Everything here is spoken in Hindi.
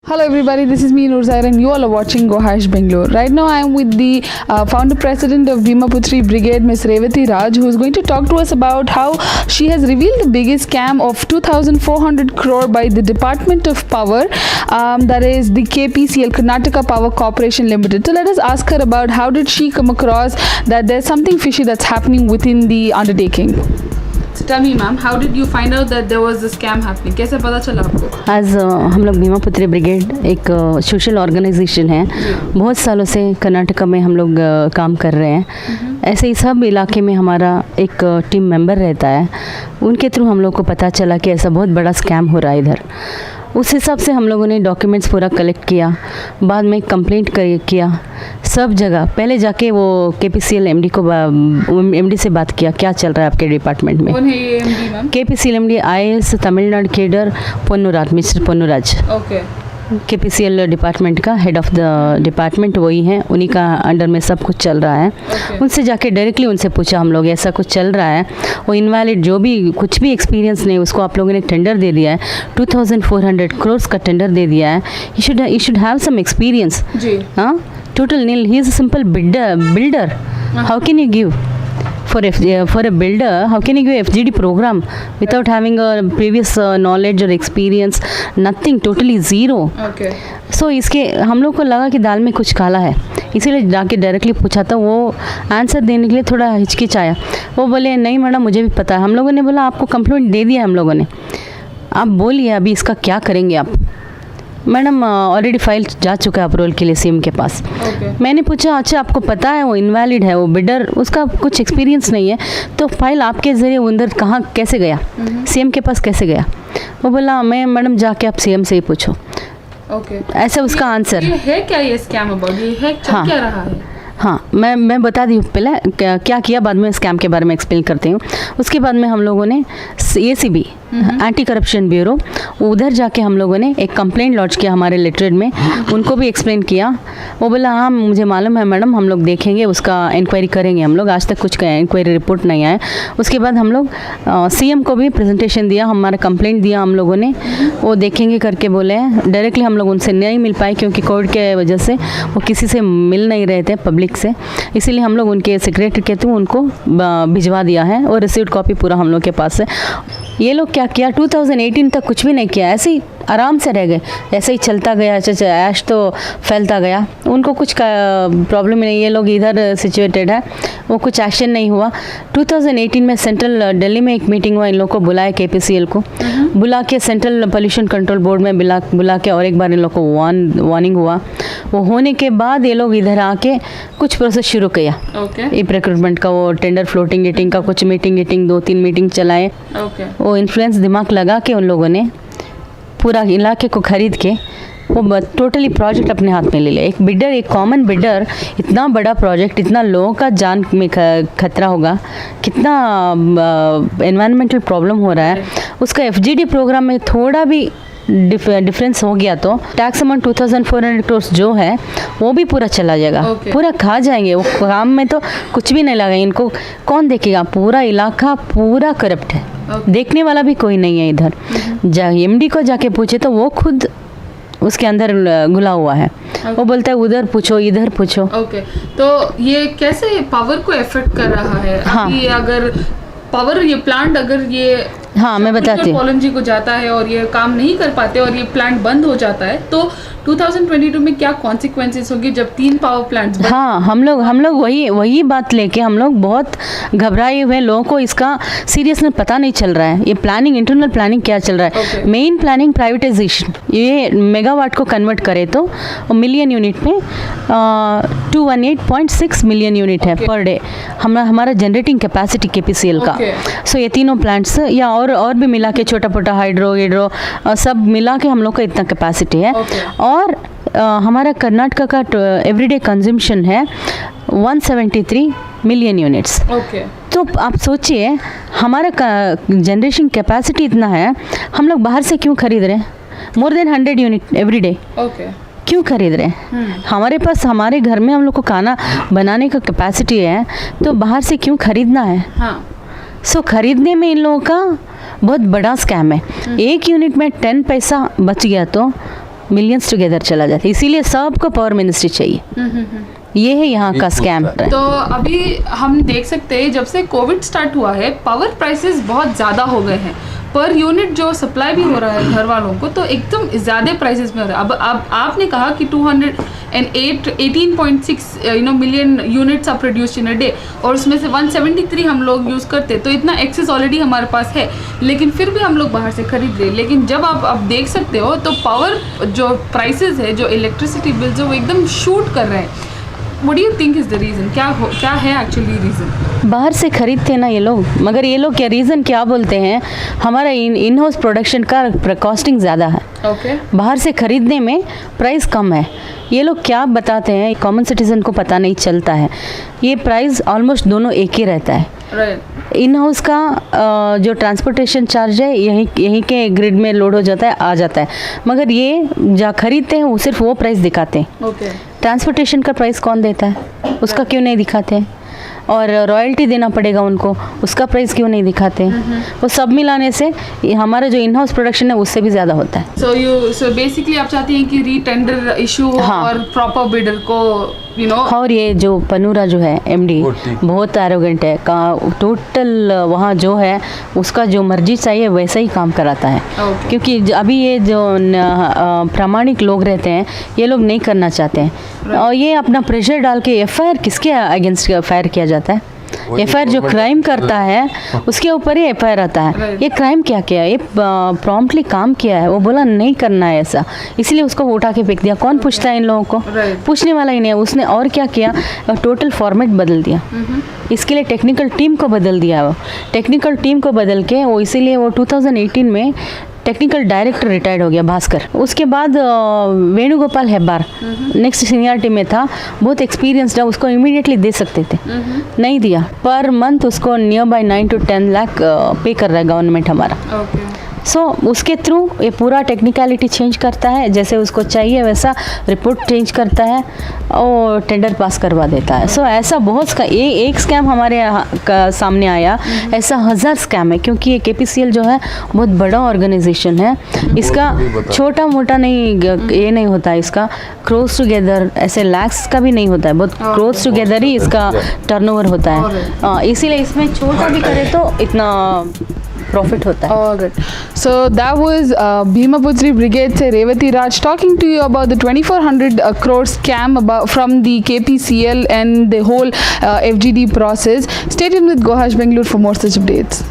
Hello everybody, this is me Nurzair and you all are watching Gohash Bangalore. Right now I am with the founder president of Bhima Putri Brigade, Ms. Revati Raj, who is going to talk to us about how she has revealed the biggest scam of 2,400 crore by the Department of Power, that is the KPCL, Karnataka Power Corporation Limited. So let us ask her about how did she come across that there's something fishy that's happening within the undertaking. So tell me ma'am, how did you find out that there was a scam happening? कैसे पता चला आपको? आज हम लोग भीमा पुत्री ब्रिगेड एक सोशल ऑर्गेनाइजेशन है। बहुत सालों से कर्नाटका में हम लोग काम कर रहे हैं। ऐसे ही सब इलाके में हमारा एक टीम मेंबर रहता है। उनके थ्रू हम लोग को पता चला कि ऐसा बहुत बड़ा स्कैम हो रहा है इधर। उस हिसाब से हम लोगों ने डॉक्यूमेंट्स पूरा कलेक्ट किया, बाद में कंप्लेंट किया सब जगह। पहले जाके वो KPCL MD से बात किया, क्या चल रहा है आपके डिपार्टमेंट में। कौन है ये MD ma'am? KPCL MD IAS Tamil Nadu cadre Ponnuraj, mister Ponnuraj. Okay. KPCL department का हेड ऑफ द डिपार्टमेंट वही हैं, उन्हीं का अंडर में सब कुछ चल रहा है। उनसे जाके डायरेक्टली उनसे पूछा हम लोग ऐसा कुछ चल रहा है, वो इनवैलिड जो भी कुछ भी एक्सपीरियंस नहीं, उसको आप लोगों ने टेंडर दे दिया है, 2,400 करोड़ का टेंडर दे दिया है। You should have some experience. हाँ, total nil, he is a simple builder. How can you give for a builder, how can you give FGD program without having a previous knowledge or experience? Nothing, totally zero. Okay. So इसके हम लोग को लगा कि दाल में कुछ काला है, इसीलिए जाके डायरेक्टली पूछा था। वो आंसर देने के लिए थोड़ा हिचकिचाया। वो बोले नहीं मैडम मुझे भी पता है। हम लोगों ने बोला आपको कंप्लेंट दे दिया हम लोगों ने, आप बोलिए अभी इसका क्या करेंगे आप। मैडम ऑलरेडी फाइल जा चुका है अप्रूवल के लिए CM के पास। मैंने पूछा अच्छा आपको पता है वो इनवैलिड है, वो बिडर, उसका कुछ एक्सपीरियंस नहीं है, तो फाइल आपके ज़रिए उधर कहाँ कैसे गया, CM के पास कैसे गया। वो बोला मैं मैडम जाके आप CM से ही पूछो। ऐसा उसका आंसर है। क्या ये स्कैम अबाउट ये है, चल क्या रहा है? हाँ, मैं बता दी पहले क्या किया, बाद में स्कैम के बारे में एक्सप्लेन करती हूँ। उसके बाद में हम लोगों ने ACB एंटी करप्शन ब्यूरो, उधर जाके हम लोगों ने एक कंप्लेंट लॉन्च किया हमारे लेटरेड में, उनको भी एक्सप्लेन किया। वो बोला हाँ मुझे मालूम है मैडम, हम लोग देखेंगे, उसका इंक्वायरी करेंगे हम लोग। आज तक कुछ इंक्वायरी रिपोर्ट नहीं आया। उसके बाद हम लोग CM को भी प्रेजेंटेशन दिया, हमारा कंप्लेंट दिया हम लोगों ने, वो देखेंगे करके बोले। डायरेक्टली हम लोग उनसे नहीं मिल पाए क्योंकि कोविड के वजह से वो किसी से मिल नहीं रहे थे पब्लिक से, इसीलिए हम लोग उनके सेक्रेटरी के थ्रू उनको भिजवा दिया है और रिसीव्ड कॉपी पूरा हम लोग के पास है। ये लोग क्या किया, 2018 तक कुछ भी नहीं किया, ऐसे ही आराम से रह गए, ऐसे ही चलता गया, ऐश तो फैलता गया, उनको कुछ प्रॉब्लम नहीं। ये लोग इधर सिचुएटेड है, वो कुछ एक्शन नहीं हुआ। 2018 में सेंट्रल दिल्ली में एक मीटिंग हुआ, इन लोग को बुलाया KPCL को, बुला के सेंट्रल पोल्यूशन कंट्रोल बोर्ड में बुला के और एक बार इन लोग को वार्निंग हुआ। वो होने के बाद ये लोग इधर आके कुछ प्रोसेस शुरू किया। ये रिक्रूटमेंट का, वो टेंडर फ्लोटिंग ईटिंग का कुछ मीटिंग 2-3 मीटिंग चलाए। वो इन्फ्लुएंस दिमाग लगा के उन लोगों ने पूरा इलाके को खरीद के वो टोटली प्रोजेक्ट अपने हाथ में ले लिया। एक बिडर, एक कॉमन बिडर, इतना बड़ा प्रोजेक्ट, इतना लोगों का जान में खतरा होगा, कितना एनवायरमेंटल प्रॉब्लम हो रहा है, उसका FGD प्रोग्राम में थोड़ा भी डिफरेंस हो गया तो टैक्स अमाउंट 2,400 करोड़ जो है वो भी पूरा चला जाएगा। पूरा खा जाएंगे। वो काम में तो कुछ भी नहीं लगा। इनको कौन देखेगा, पूरा इलाका पूरा करप्ट है, देखने वाला भी कोई नहीं है इधर। MD को जाके पूछे तो वो खुद उसके अंदर घुला हुआ है। वो बोलता है उधर पूछो इधर पूछो। तो ये कैसे पावर को इफेक्ट कर रहा है? हाँ, अगर पावर ये प्लांट अगर ये हाँ मैं बताती हूँ, कॉलोनी को जाता है और ये काम नहीं कर पाते और ये प्लांट बंद हो जाता है तो 2022 में क्या कॉन्सिक्वेंसेस होगी जब 3 पावर प्लांट्स? हाँ, हम लोग वही बात लेके हम लोग बहुत घबराए हुए। लोगों को इसका सीरियसनेस पता नहीं चल रहा है। ये प्लानिंग, इंटरनल प्लानिंग क्या चल रहा है। मेन प्लानिंग प्राइवेटाइजेशन, ये मेगावाट को कन्वर्ट करे तो मिलियन यूनिट में 218.6 मिलियन यूनिट है पर डे हमारा जनरेटिंग कैपेसिटी KPCL का। सो ये तीनों प्लांट्स या और भी मिला के छोटा मोटा हाइड्रो सब मिला के हम लोग का इतना कैपेसिटी है। और हमारा कर्नाटका का एवरीडे कंजम्पशन है 173 मिलियन यूनिट्स। तो आप सोचिए हमारा जनरेशन कैपेसिटी इतना है, हम लोग बाहर से क्यों खरीद रहे हैं? More than 100 unit every day क्यों खरीद रहे हैं? हमारे पास हमारे घर में हम लोग को खाना बनाने का कैपेसिटी है, तो बाहर से क्यों खरीदना है? सो खरीदने में इन लोगों का बहुत बड़ा स्कैम है। 1 यूनिट में 10 पैसा बच गया तो मिलियंस टुगेदर चला जाता है, इसीलिए सबको पावर मिनिस्ट्री चाहिए। ये है यहाँ का स्कैम। तो अभी हम देख सकते हैं जब से कोविड स्टार्ट हुआ है पावर प्राइसेस बहुत ज़्यादा हो गए हैं, पर यूनिट जो सप्लाई भी हो रहा है घर वालों को तो एकदम ज़्यादा प्राइसेस में हो रहा है। अब आपने कहा कि 18.6 million units are produced in a day, और उसमें से 173 हम लोग यूज़ करते, तो इतना एक्सेस ऑलरेडी हमारे पास है, लेकिन फिर भी हम लोग बाहर से खरीद रहे हैं। लेकिन जब आप देख सकते हो तो पावर जो प्राइसेस है, जो इलेक्ट्रिसिटी बिल्स है, वो एकदम शूट कर रहे हैं। What do you think is the reason? क्या है एक्चुअली रीज़न? बाहर से खरीदते ना ये लोग, मगर ये लोग क्या रीज़न क्या बोलते हैं, हमारा इन हाउस प्रोडक्शन का कॉस्टिंग ज़्यादा है, ओके बाहर से खरीदने में प्राइस कम है। ये लोग क्या बताते हैं, कॉमन सिटीजन को पता नहीं चलता है, ये प्राइस ऑलमोस्ट दोनों एक ही रहता है। राइट। इन हाउस का जो ट्रांसपोर्टेशन चार्ज है यहीं के ग्रिड में लोड हो जाता है, आ जाता है, मगर ये जहाँ खरीदते हैं वो सिर्फ वो प्राइस दिखाते हैं। ओके। ट्रांसपोर्टेशन का प्राइस कौन देता है, उसका क्यों नहीं दिखाते हैं? और रॉयल्टी देना पड़ेगा उनको, उसका प्राइस क्यों नहीं दिखाते हैं? वो सब मिलाने से हमारा जो इन हाउस प्रोडक्शन है उससे भी ज़्यादा होता है। सो बेसिकली आप चाहती हैं कि रीटेंडर इशू हो हाँ। और प्रॉपर बिडर को और ये जो पनूरा जो है एमडी बहुत एरोगेंट है, टोटल वहाँ जो है उसका जो मर्जी चाहिए वैसा ही काम कराता है। क्योंकि अभी ये जो प्रामाणिक लोग रहते हैं ये लोग नहीं करना चाहते हैं, और ये अपना प्रेशर डाल के एफआईआर किसके अगेंस्ट एफआईआर किया जाता है? एफआईआर जो क्राइम करता है उसके ऊपर ही एफआईआर आता है। ये क्राइम क्या किया, ये प्रॉम्प्टली काम किया है, वो बोला नहीं करना है ऐसा, इसलिए उसको उठा के फेंक दिया। कौन पूछता है इन लोगों को? पूछने वाला ही नहीं है। उसने और क्या किया, टोटल फॉर्मेट बदल दिया, इसके लिए टेक्निकल टीम को बदल दिया। वो टेक्निकल टीम को बदल के वो इसीलिए वो 2018 में टेक्निकल डायरेक्टर रिटायर्ड हो गया भास्कर। उसके बाद वेणुगोपाल हेब्बार नेक्स्ट सीनियरिटी में था, बहुत एक्सपीरियंसड है, उसको इमीडिएटली दे सकते थे, नहीं दिया। पर मंथ उसको नियर बाय 9 to 10 लाख पे कर रहा है गवर्नमेंट हमारा। सो उसके थ्रू ये पूरा टेक्निकलिटी चेंज करता है, जैसे उसको चाहिए वैसा रिपोर्ट चेंज करता है और टेंडर पास करवा देता है। सो ऐसा बहुत एक स्कैम हमारे का सामने आया, ऐसा 1000 स्कैम है, क्योंकि ये केपीसीएल जो है बहुत बड़ा ऑर्गेनाइजेशन है, इसका छोटा मोटा नहीं ये नहीं होता है, इसका क्रोज टुगेदर ऐसे लैक्स का भी नहीं होता है, बहुत क्रोज टुगेदर ही इसका टर्नओवर होता है, इसीलिए इसमें छोटा भी करे तो इतना प्रॉफिट होता है। All right. So that was Bhimaputri Brigade से Revati Raj talking to you about the 2400 crore scam from the KPCL and the whole FGD process. Stay tuned with Go Hush Bengaluru for more such updates.